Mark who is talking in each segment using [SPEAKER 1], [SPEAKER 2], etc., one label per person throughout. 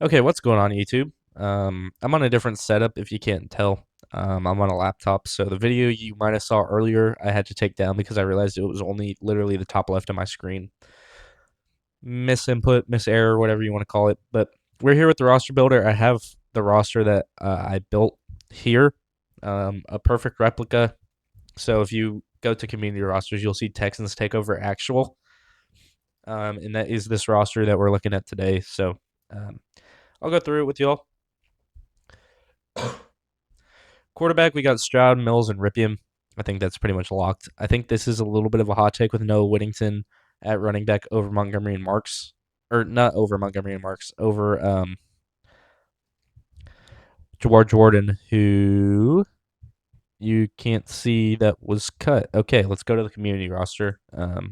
[SPEAKER 1] Okay, what's going on YouTube? I'm on a different setup if you can't tell. I'm on a laptop, so the video you might have saw earlier, I had to take down because I realized it was only literally the top left of my screen. Miss input, miss error, whatever you want to call it. But we're here with the roster builder. I have the roster that I built here, a perfect replica. So if you go to community rosters, you'll see Texans take over actual, and that is this roster that we're looking at today. So um, I'll go through it with y'all. Quarterback, we got Stroud, Mills, and Ripien. I think that's pretty much locked. I think this is a little bit of a hot take with Noah Whittington at running back over Montgomery and Marks. Or not over Montgomery and Marks, over Jawar Jordan, who you can't see that was cut. Okay, let's go to the community roster.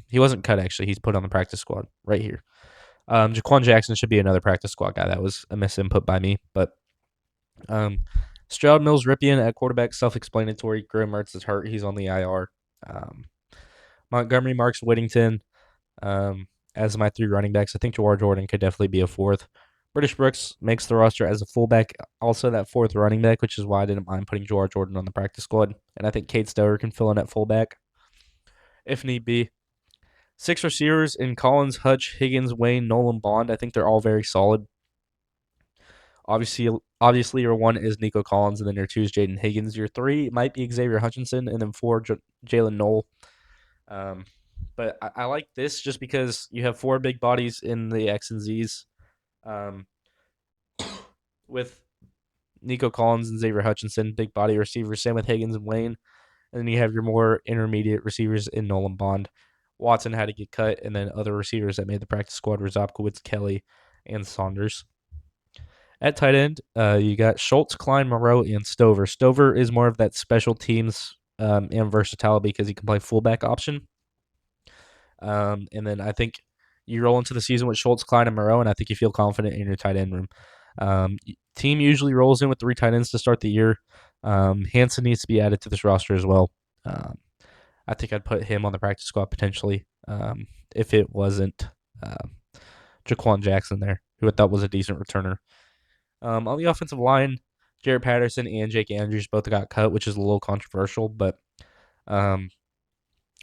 [SPEAKER 1] He wasn't cut, actually. He's put on the practice squad right here. Jaquan Jackson should be another practice squad guy. That was a misinput by me, but Um, Stroud, Mills, Ripien at quarterback, self-explanatory. Graham Mertz is hurt; he's on the IR. Um, Montgomery, Marks, Whittington as my three running backs. I think Jawar Jordan could definitely be a fourth. British Brooks makes the roster as a fullback, also that fourth running back, which is why I didn't mind putting Jawar Jordan on the practice squad. And I think Kate Stover can fill in at fullback if need be. Six receivers in Collins, Hutch, Higgins, Wayne, Nolan, Bond. I think they're all very solid. Obviously, your one is Nico Collins, and then your two is Jaden Higgins. Your three might be Xavier Hutchinson, and then four, Jalen Knoll. Um, but I like this just because you have four big bodies in the X and Z's um, with Nico Collins and Xavier Hutchinson, big body receivers. Same with Higgins and Wayne. And then you have your more intermediate receivers in Nolan Bond. Watson had to get cut, and then other receivers that made the practice squad were Zopkowitz, Kelly, and Saunders. At tight end, you got Schultz, Klein, Moreau, and Stover. Stover is more of that special teams and versatility because he can play fullback option. And then I think you roll into the season with Schultz, Klein, and Moreau, and I think you feel confident in your tight end room. Team usually rolls in with three tight ends to start the year. Hanson needs to be added to this roster as well. I think I'd put him on the practice squad potentially if it wasn't Jaquan Jackson there, who I thought was a decent returner. On the offensive line, Jarrett Patterson and Jake Andrews both got cut, which is a little controversial, but um,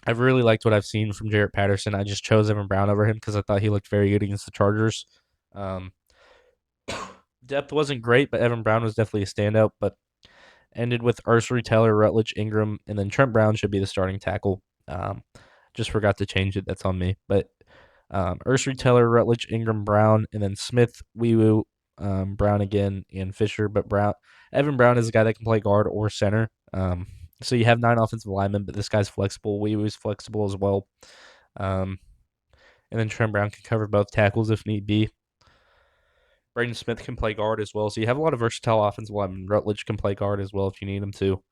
[SPEAKER 1] I've really liked what I've seen from Jarrett Patterson. I just chose Evan Brown over him because I thought he looked very good against the Chargers. Um, depth wasn't great, but Evan Brown was definitely a standout. But ended with Ursary, Taylor, Rutledge, Ingram, and then Trent Brown should be the starting tackle. Just forgot to change it. That's on me. But Ursary, Taylor, Rutledge, Ingram, Brown, and then Smith, Weewoo, Brown again, and Fisher. But Evan Brown is a guy that can play guard or center. So you have 9 offensive linemen, but this guy's flexible. Weewoo's flexible as well. Um, and then Trent Brown can cover both tackles if need be. Braden Smith can play guard as well. So you have a lot of versatile offensive linemen. Rutledge can play guard as well if you need him to.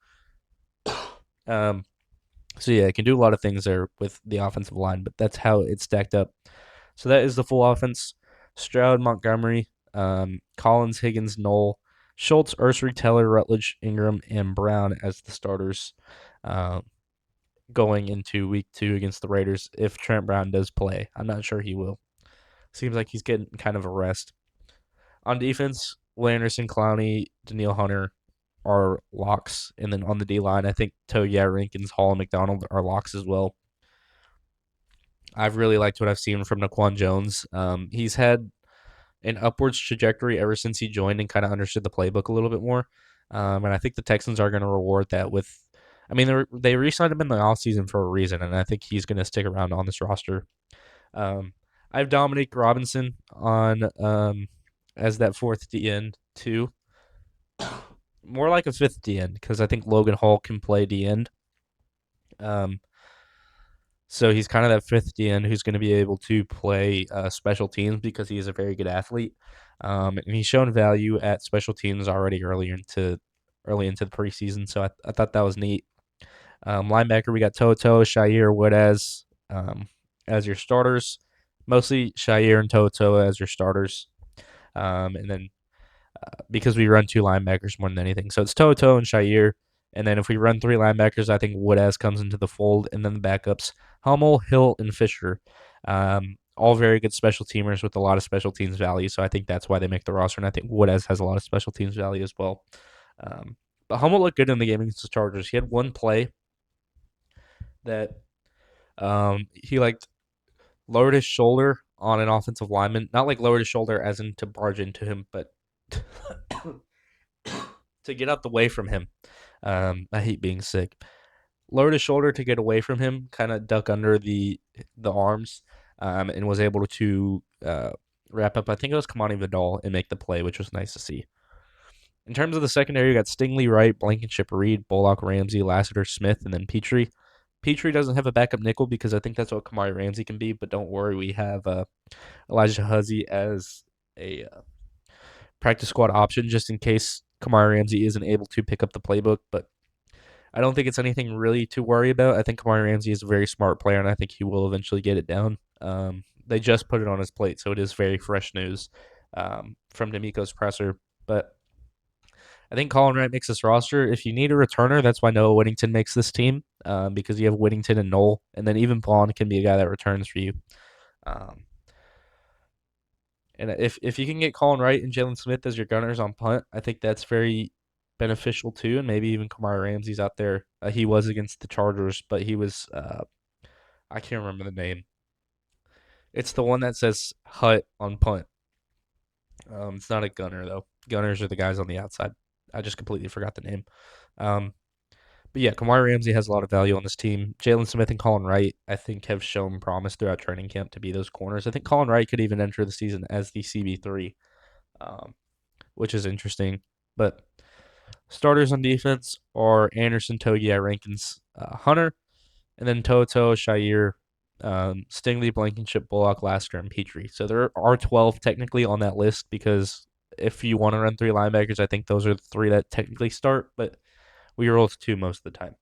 [SPEAKER 1] Um, so yeah, it can do a lot of things there with the offensive line, but that's how it's stacked up. So that is the full offense. Stroud, Montgomery, Collins, Higgins, Knoll, Schultz, Ursary, Teller, Rutledge, Ingram, and Brown as the starters going into week 2 against the Raiders if Trent Brown does play. I'm not sure he will. Seems like he's getting kind of a rest. On defense, Will Anderson, Clowney, Daniil Hunter are locks. And then on the D line, I think Toya, Rinkins, Hall, and McDonald are locks as well. I've really liked what I've seen from Naquan Jones. He's had an upwards trajectory ever since he joined and kind of understood the playbook a little bit more. And I think the Texans are going to reward that with. I mean, they re-signed him in the offseason for a reason, and I think he's going to stick around on this roster. I have Dominic Robinson on as that fourth D end too. More like a fifth D end because I think Logan Hall can play D end. So he's kind of that fifth D end who's going to be able to play special teams because he is a very good athlete. And he's shown value at special teams already early into the preseason. So I thought that was neat. Linebacker, we got Toto, Shire, Wood as your starters. Mostly Shire and Toto as your starters. And then because we run 2 linebackers more than anything. So it's Toto and Shire. And then if we run 3 linebackers, I think Woodaz comes into the fold. And then the backups, Hummel, Hill, and Fisher. all very good special teamers with a lot of special teams value. So I think that's why they make the roster. And I think Woodez has a lot of special teams value as well. But Hummel looked good in the game against the Chargers. He had one play that he like lowered his shoulder on an offensive lineman. Not like lowered his shoulder as in to barge into him, but to get out the way from him. I hate being sick. Lowered his shoulder to get away from him, kind of duck under the arms, and was able to wrap up. I think it was Kamani Vidal and make the play, which was nice to see. In terms of the secondary, you got Stingley, Wright, Blankenship, Reed, Bullock, Ramsey, Lassiter, Smith, and then Petrie. Petrie doesn't have a backup nickel because I think that's what Kamari Ramsey can be, but don't worry, we have Elijah Huzzy as a practice squad option just in case Kamari Ramsey isn't able to pick up the playbook, but I don't think it's anything really to worry about. I think Kamari Ramsey is a very smart player, and I think he will eventually get it down. They just put it on his plate, so it is very fresh news from DeMeco's presser, but I think Colin Wright makes this roster. If you need a returner, that's why Noah Whittington makes this team because you have Whittington and Knoll, and then even Vaughn can be a guy that returns for you. And if you can get Colin Wright and Jalen Smith as your gunners on punt, I think that's very beneficial too. And maybe even Kamari Ramsey's out there. He was against the Chargers, but he was I can't remember the name. It's the one that says Hut on punt. It's not a gunner though. Gunners are the guys on the outside. I just completely forgot the name. But yeah, Kamari Ramsey has a lot of value on this team. Jalen Smith and Colin Wright, I think, have shown promise throughout training camp to be those corners. I think Colin Wright could even enter the season as the CB3, which is interesting. But starters on defense are Anderson, Togiai, Rankins, Hunter, and then Toto, Shire, Stingley, Blankenship, Bullock, Lasker, and Petrie. So there are 12 technically on that list because if you want to run 3 linebackers, I think those are the 3 that technically start, but we roll to 2 most of the time.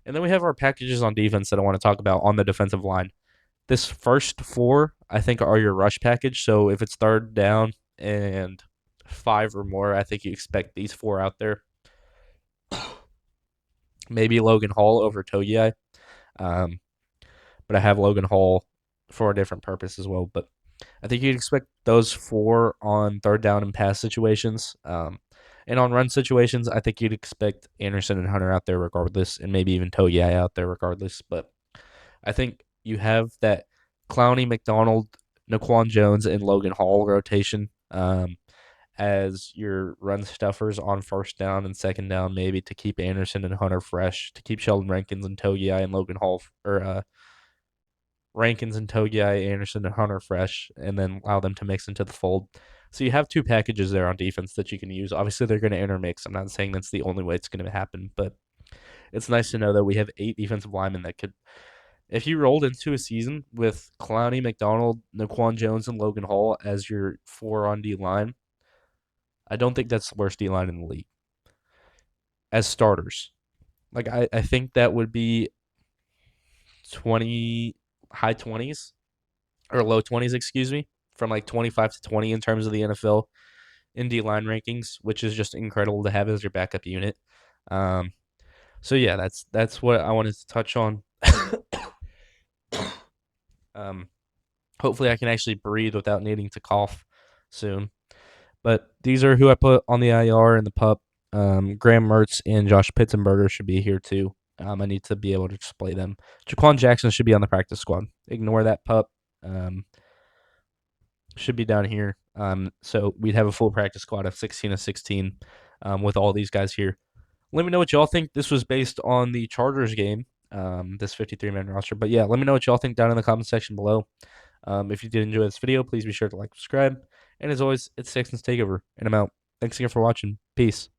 [SPEAKER 1] And then we have our packages on defense that I want to talk about on the defensive line. This first 4, I think, are your rush package. So if it's third down and 5 or more, I think you expect these 4 out there. Maybe Logan Hall over Togiai. But I have Logan Hall for a different purpose as well. But I think you'd expect those 4 on third down and pass situations. And on run situations, I think you'd expect Anderson and Hunter out there regardless, and maybe even Togiai out there regardless. But I think you have that Clowney, McDonald, Naquan Jones, and Logan Hall rotation as your run stuffers on first down and second down, maybe to keep Anderson and Hunter fresh, to keep Sheldon Rankins and Togiai and Logan Hall, or Rankins and Togiai, Anderson and Hunter fresh, and then allow them to mix into the fold. So you have 2 packages there on defense that you can use. Obviously, they're going to intermix. I'm not saying that's the only way it's going to happen, but it's nice to know that we have 8 defensive linemen that could, if you rolled into a season with Clowney, McDonald, Naquan Jones, and Logan Hall as your 4 on D line, I don't think that's the worst D line in the league as starters. Like I think that would be high 20s or low 20s, excuse me, from like 25 to 20 in terms of the NFL in D line rankings, which is just incredible to have as your backup unit. So yeah, that's what I wanted to touch on. Hopefully I can actually breathe without needing to cough soon. But these are who I put on the IR and the PUP. Graham Mertz and Josh Pitzenberger should be here too. I need to be able to display them. Jaquan Jackson should be on the practice squad. Ignore that PUP. Should be down here. So we'd have a full practice squad of 16 of 16 with all these guys here. Let me know what y'all think. This was based on the Chargers game, this 53-man roster. But yeah, let me know what y'all think down in the comment section below. If you did enjoy this video, please be sure to like, subscribe. And as always, it's Texans Takeover, and I'm out. Thanks again for watching. Peace.